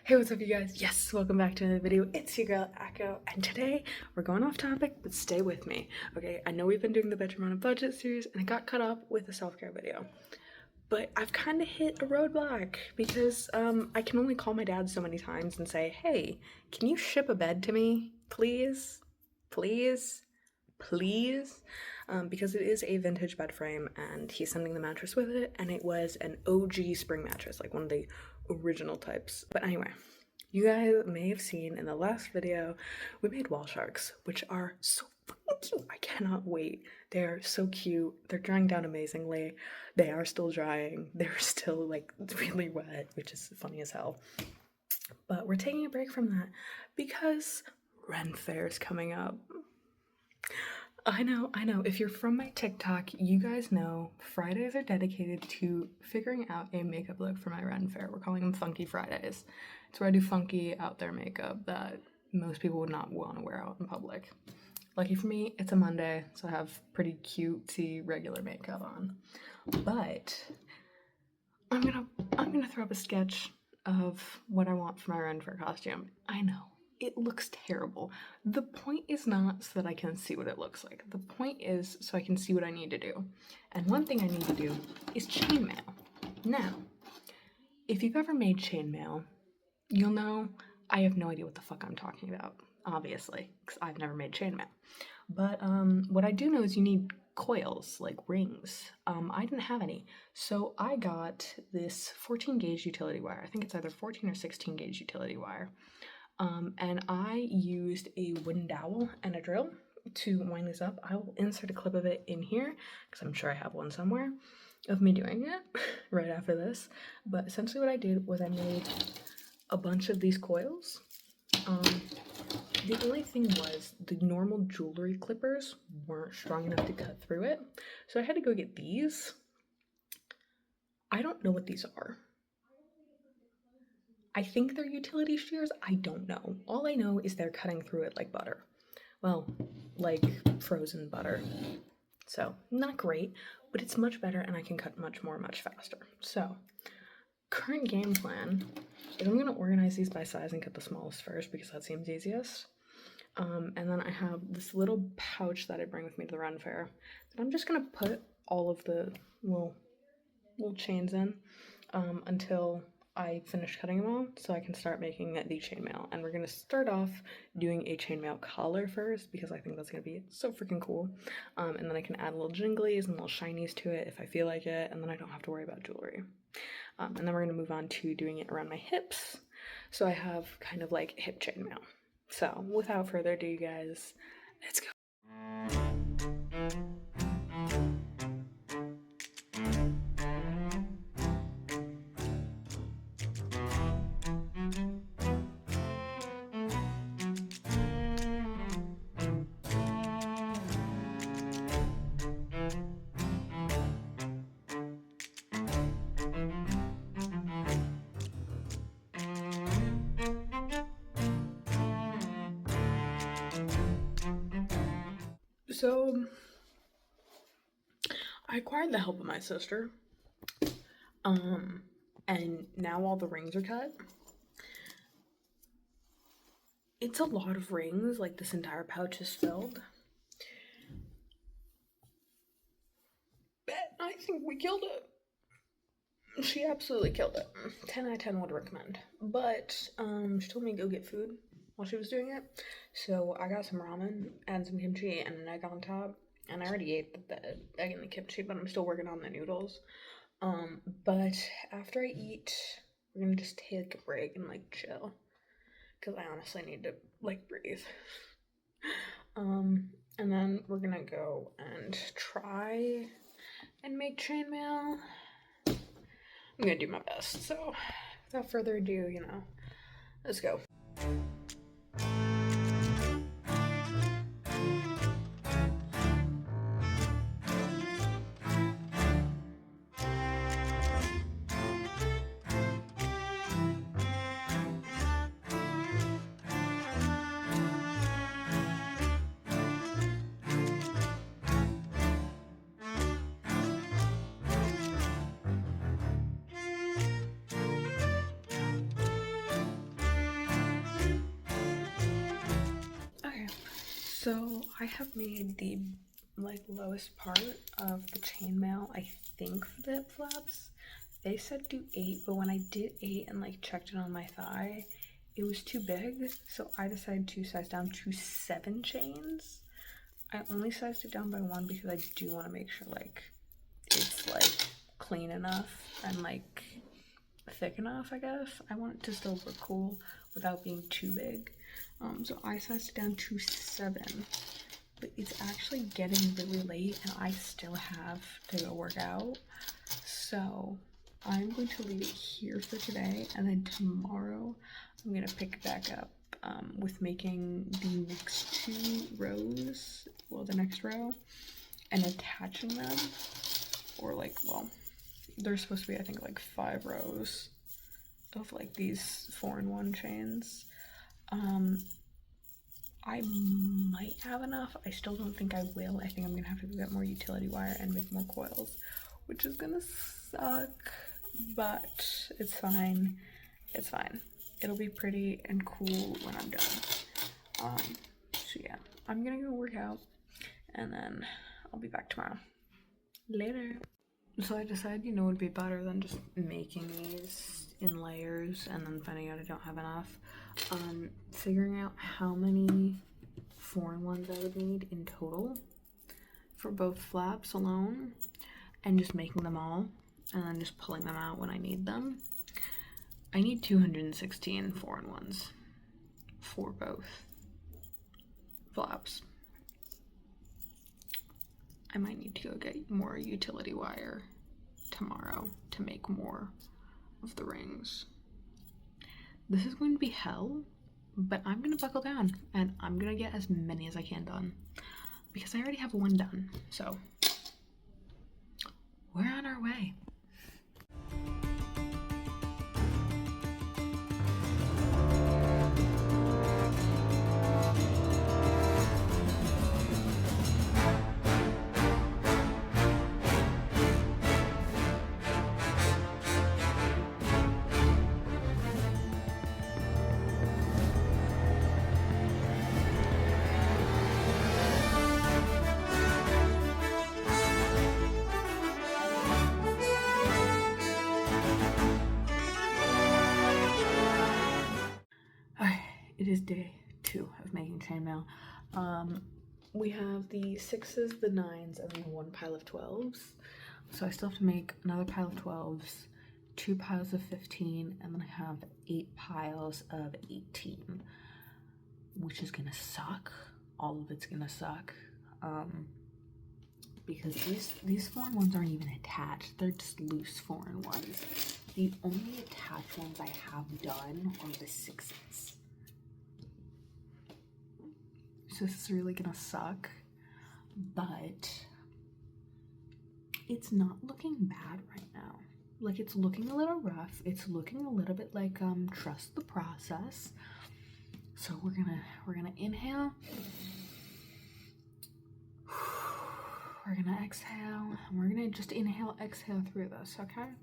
Hey, what's up you guys? Yes, welcome back to another video. It's your girl, Akko, and today we're going off topic, but stay with me. Okay, I know we've been doing the Bedroom on a Budget series, and I got cut off with a self-care video. But I've kind of hit a roadblock because I can only call my dad so many times and say, hey, can you ship a bed to me, please? Please? Please? Because it is a vintage bed frame and he's sending the mattress with it, and it was an OG spring mattress, like one of the original types. But anyway, you guys may have seen in the last video we made wall sharks, which are so fucking cute. I cannot wait. They're so cute. They're drying down amazingly. They are still drying. They're still like really wet, which is funny as hell. But we're taking a break from that because Ren Fair is coming up. I know. If you're from my TikTok, you guys know Fridays are dedicated to figuring out a makeup look for my Ren Fair. We're calling them Funky Fridays. It's where I do funky out there makeup that most people would not want to wear out in public. Lucky for me, it's a Monday, so I have pretty cutesy regular makeup on. But I'm gonna throw up a sketch of what I want for my Ren Fair costume. I know. It looks terrible. The point is not so that I can see what it looks like. The point is so I can see what I need to do. And one thing I need to do is chainmail. Now, if you've ever made chainmail, you'll know I have no idea what the fuck I'm talking about, obviously, because I've never made chainmail. But what I do know is you need coils, like rings. I didn't have any, so I got this 14 gauge utility wire. I think it's either 14 or 16 gauge utility wire. And I used a wooden dowel and a drill to wind this up. I will insert a clip of it in here because I'm sure I have one somewhere of me doing it right after this. But essentially what I did was I made a bunch of these coils. The only thing was the normal jewelry clippers weren't strong enough to cut through it. So I had to go get these. I don't know what these are. I think they're utility shears. I don't know. All I know is they're cutting through it like butter. Well, like frozen butter. So, not great, but it's much better and I can cut much more, much faster. So, current game plan is I'm going to organize these by size and cut the smallest first because that seems easiest. And then I have this little pouch that I bring with me to the Ren Fair that I'm just going to put all of the little chains in until I finish cutting them all so I can start making the chainmail. And we're going to start off doing a chainmail collar first because I think that's going to be so freaking cool. And then I can add little jinglies and little shinies to it if I feel like it, and then I don't have to worry about jewelry. And then we're going to move on to doing it around my hips. So I have kind of like hip chainmail. So without further ado, you guys, let's go. So, I acquired the help of my sister, and now all the rings are cut. It's a lot of rings, like this entire pouch is filled. But I think we killed it. She absolutely killed it. 10 out of 10 would recommend. But, she told me to go get food while she was doing it. So I got some ramen and some kimchi and an egg on top. And I already ate the egg and the kimchi, but I'm still working on the noodles. But after I eat, we're gonna just take a break and like chill. Cause I honestly need to like breathe. And then we're gonna go and try and make chainmail. I'm gonna do my best. So without further ado, let's go. So I have made the lowest part of the chainmail, I think, for the hip flaps. They said do 8, but when I did 8 and checked it on my thigh, it was too big, so I decided to size down to 7 chains. I only sized it down by 1 because I do want to make sure it's clean enough and thick enough, I guess. I want it to still look cool without being too big. So I sized it down to 7, but it's actually getting really late and I still have to go work out. So I'm going to leave it here for today, and then tomorrow I'm going to pick it back up with making the next 2 rows, well, the next row, and attaching them, or well, there's supposed to be, I think, 5 rows of these 4-in-1 chains. I might have enough. I still don't think I will. I think I'm gonna have to get more utility wire and make more coils, which is gonna suck, but it's fine. It's fine. It'll be pretty and cool when I'm done. So yeah, I'm gonna go work out and then I'll be back tomorrow. Later. So I decided, it would be better than just making these in layers and then finding out I don't have enough. Figuring out how many 4-in-1s I would need in total for both flaps alone, and just making them all, and then just pulling them out when I need them. I need 216 4-in-1s for both flaps. I might need to go get more utility wire tomorrow to make more of the rings. This is going to be hell, but I'm gonna buckle down and I'm gonna get as many as I can done because I already have 1 done. So we're on our way. It is day 2 of making chainmail. We have the 6s, the 9s, and then 1 pile of 12s. So I still have to make another pile of 12s, 2 piles of 15, and then I have 8 piles of 18, which is gonna suck. All of it's gonna suck. Because these 4-in-1s aren't even attached. They're just loose 4-in-1s. The only attached ones I have done are the 6s. So this is really gonna suck, but it's not looking bad right now. It's looking a little rough. It's looking a little bit like trust the process. So we're gonna inhale. We're gonna exhale, and we're gonna just inhale, exhale through this, okay?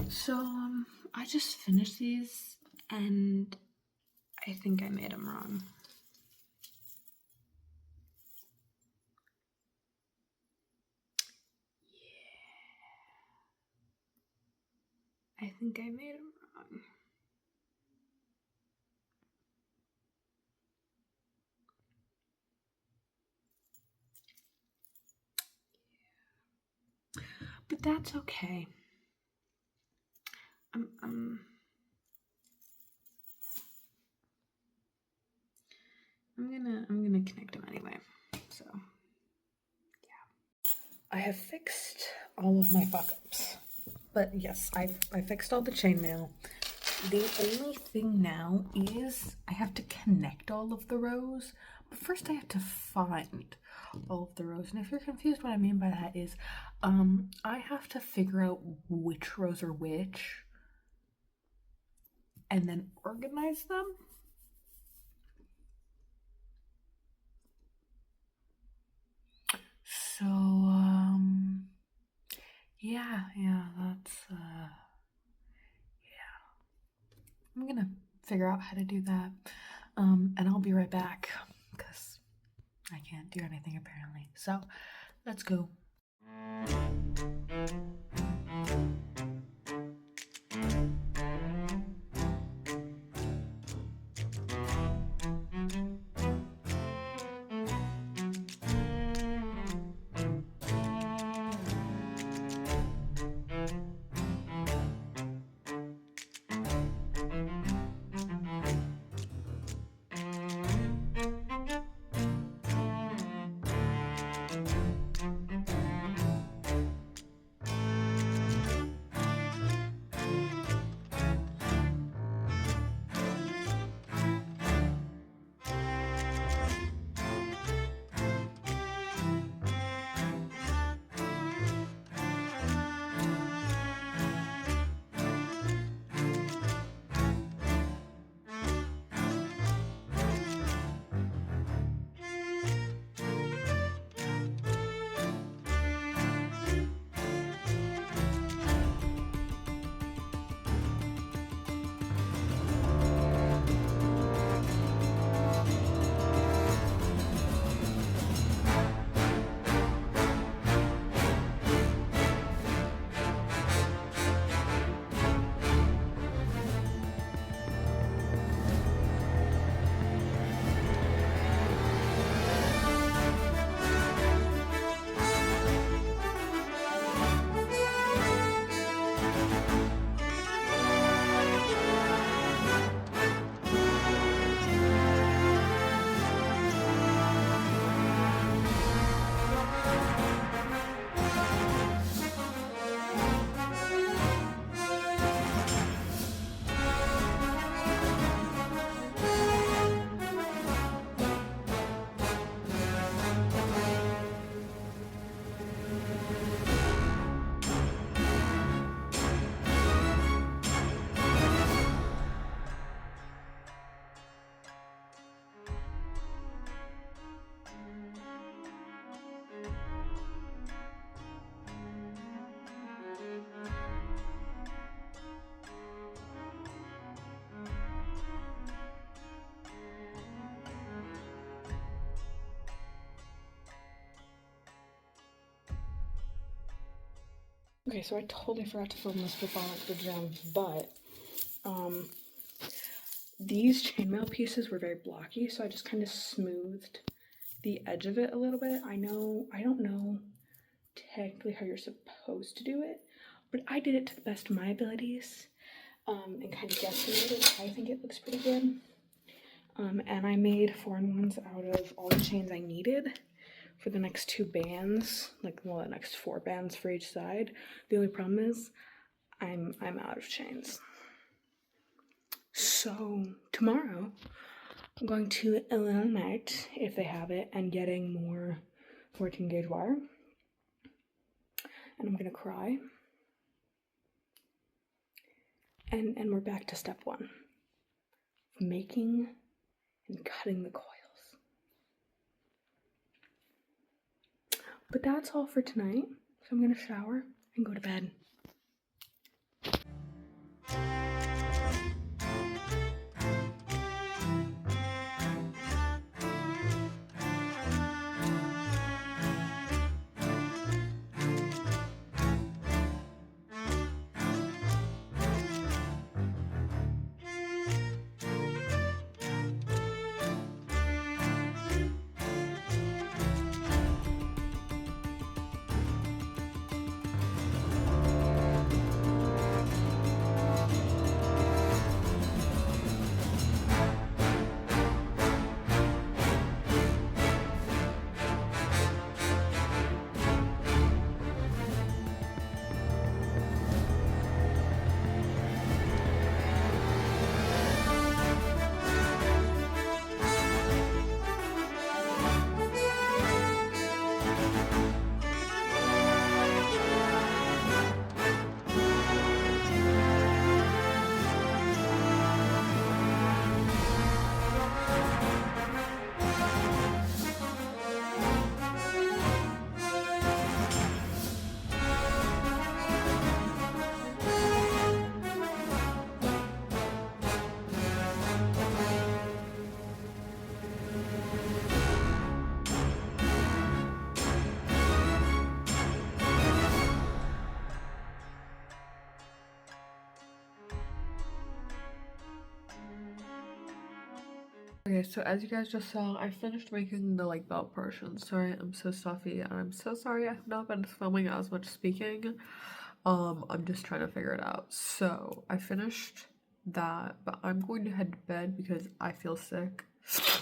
So, I just finished these, and I think I made them wrong. Yeah. I think I made them wrong. but that's okay. I'm gonna connect them anyway. So yeah, I have fixed all of my fuck-ups. But yes, I fixed all the chainmail. The only thing now is I have to connect all of the rows, but first I have to find all of the rows. And if you're confused, what I mean by that is I have to figure out which rows are which and then organize them. So yeah, that's yeah. I'm gonna figure out how to do that. And I'll be right back because I can't do anything apparently. So let's go. Okay, so I totally forgot to film this before I went to the gym, but these chainmail pieces were very blocky, so I just kind of smoothed the edge of it a little bit. I don't know technically how you're supposed to do it, but I did it to the best of my abilities, and kind of guesstimated. I think it looks pretty good. And I made 4-in-1s out of all the chains I needed for the next 2 bands, like, well, the next 4 bands for each side. The only problem is I'm out of chains. So tomorrow I'm going to Walmart, if they have it, and getting more 14 gauge wire. And I'm gonna cry. And we're back to step 1. Making and cutting the coils. But that's all for tonight. So I'm gonna shower and go to bed. Okay, so as you guys just saw, I finished making the like belt portion. Sorry, I'm so stuffy and I'm so sorry I've not been filming as much speaking. I'm just trying to figure it out. So I finished that, but I'm going to head to bed because I feel sick. So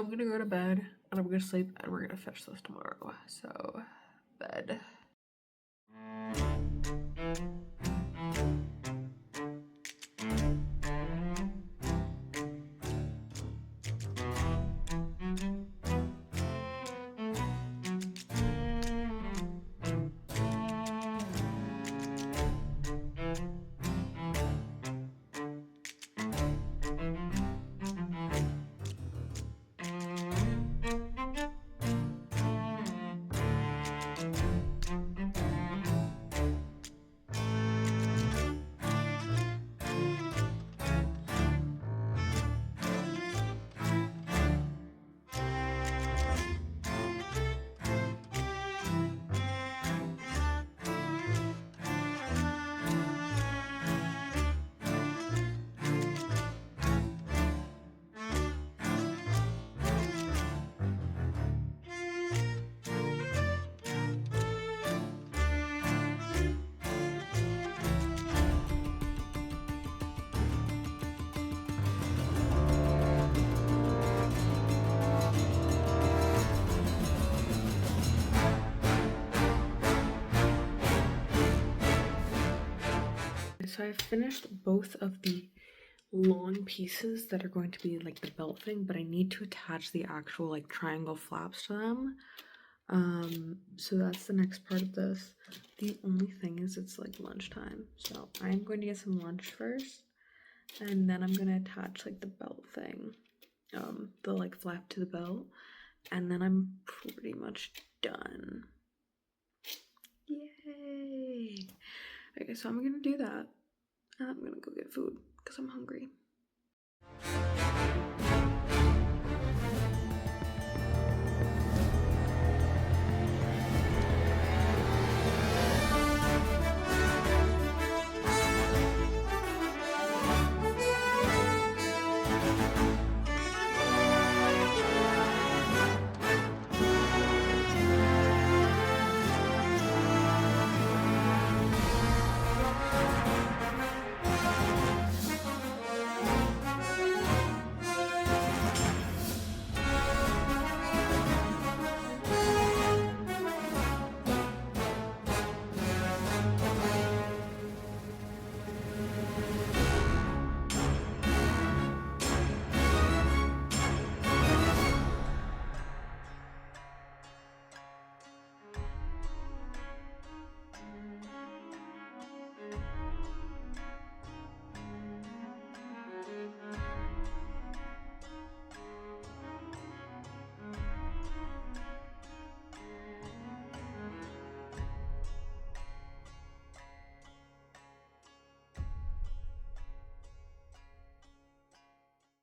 I'm gonna go to bed and I'm gonna sleep and we're gonna finish this tomorrow. So, bed. So I finished both of the long pieces that are going to be like the belt thing, but I need to attach the actual like triangle flaps to them. So that's the next part of this. The only thing is it's like lunchtime, so I'm going to get some lunch first, and then I'm gonna attach like the belt thing, the like flap to the belt, and then I'm pretty much done. Yay! Okay, so I'm gonna do that, and I'm gonna go get food because I'm hungry.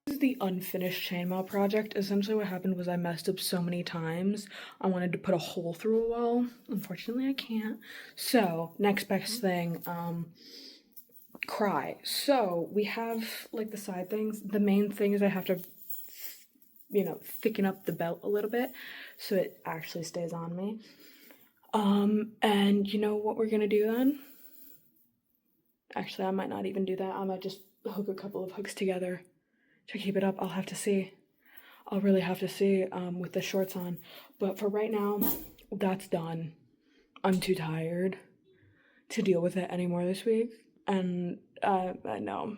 This is the unfinished chainmail project. Essentially what happened was I messed up so many times. I wanted to put a hole through a wall. Unfortunately I can't. So next best thing, cry. So we have like the side things. The main thing is I have to, you know, thicken up the belt a little bit so it actually stays on me. And you know what we're gonna do then? Actually, I might not even do that. I might just hook a couple of hooks together to keep it up. I'll have to see. I'll really have to see with the shorts on. But for right now, that's done. I'm too tired to deal with it anymore this week. And no.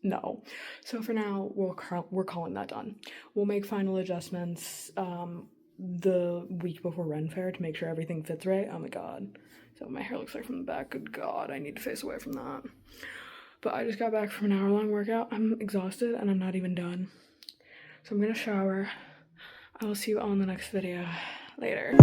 No. So for now, we're calling that done. We'll make final adjustments the week before Ren Fair to make sure everything fits right. Oh my god. So my hair looks like from the back. Good god, I need to face away from that. But I just got back from an hour-long workout. I'm exhausted and I'm not even done. So I'm gonna shower. I will see you all in the next video. Later.